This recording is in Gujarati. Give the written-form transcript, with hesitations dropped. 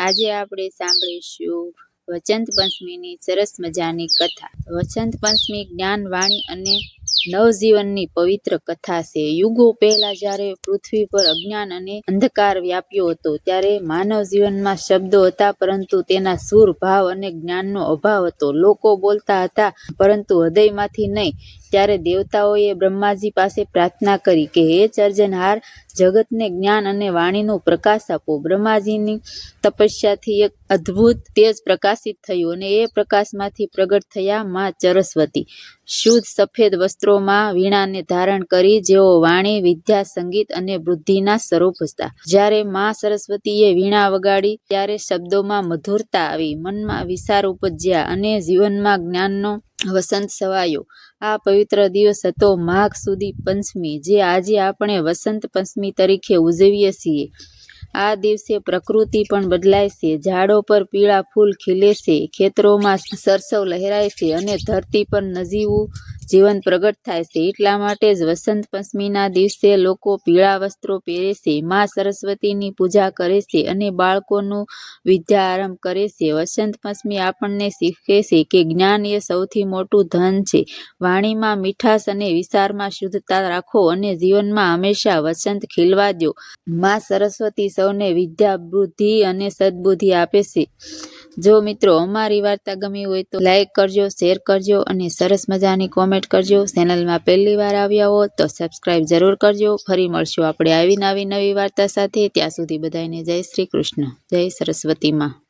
આજે આપણે સાંભળીશું વસંત પંચમીની સરસ મજાની કથા। વસંત પંચમી જ્ઞાન, વાણી અને નવજીવનની પવિત્ર કથા છે। યુગો પહેલા જ્યારે પૃથ્વી પર અજ્ઞાન અને અંધકાર વ્યાપ્યો હતો, ત્યારે માનવ જીવનમાં શબ્દો હતા, પરંતુ તેના સુર, ભાવ અને જ્ઞાનનો અભાવ હતો। લોકો બોલતા હતા, પરંતુ હૃદયમાંથી નહીં। ત્યારે દેવતાઓએ બ્રહ્માજી પાસે પ્રાર્થના કરી કે હે સર્જનહાર, જગતને જ્ઞાન અને વાણીનો પ્રકાશ આપો। બ્રહ્માજીની તપસ્યાથી એક અદ્ભુત તેજ પ્રકાશિત થયું અને એ પ્રકાશમાંથી પ્રગટ થયા માં સરસ્વતી, શુદ્ધ સફેદ વસ્ત્રોમાં વીણાને ધારણ કરી, જેઓ વાણી, વિદ્યા, સંગીત અને બુદ્ધિના સ્વરૂપ હતા। જ્યારે માં સરસ્વતીએ વીણા વગાડી, ત્યારે શબ્દોમાં મધુરતા આવી, મનમાં વિચાર ઉપજ્યા અને જીવનમાં જ્ઞાનનો વસંત છવાયો। આ પવિત્ર દિવસ હતો માઘ સુદી પંચમી, જે આજે આપણે વસંત પંચમી તરીકે ઉજવીએ છીએ। આ દિવસે પ્રકૃતિ પણ બદલાય છે, ઝાડો પર પીળા ફૂલ ખીલે છે, ખેતરોમાં સરસવ લહેરાય છે અને ધરતી પર નજીવું જીવન પ્રગટ થાય છે। એટલા માટે જ વસંત પંચમીના દિવસે લોકો પીળા વસ્ત્રો પહેરે છે, માં સરસ્વતીની પૂજા કરે છે અને બાળકોનું વિદ્યા આરંભ કરે છે। વસંત પંચમી આપણને શીખવે છે કે જ્ઞાન એ સૌથી મોટું ધન છે। વાણીમાં મીઠાશ અને વિચારમાં શુદ્ધતા રાખો અને જીવનમાં હંમેશા વસંત ખીલવા દો। માં સરસ્વતી સૌને વિદ્યા, બુદ્ધિ અને સદબુદ્ધિ આપે છે। જો મિત્રો અમારી વાર્તા ગમી હોય તો લાઈક કરજો, શેર કરજો અને સરસ મજાની કોમેન્ટ કરજો। ચેનલમાં પહેલી વાર આવ્યા હો તો સબસ્ક્રાઈબ જરૂર કરજો। ફરી મળશું આપણે આવી નવી વાર્તા સાથે। ત્યાં સુધી બધાને જય શ્રી કૃષ્ણ, જય સરસ્વતી માં।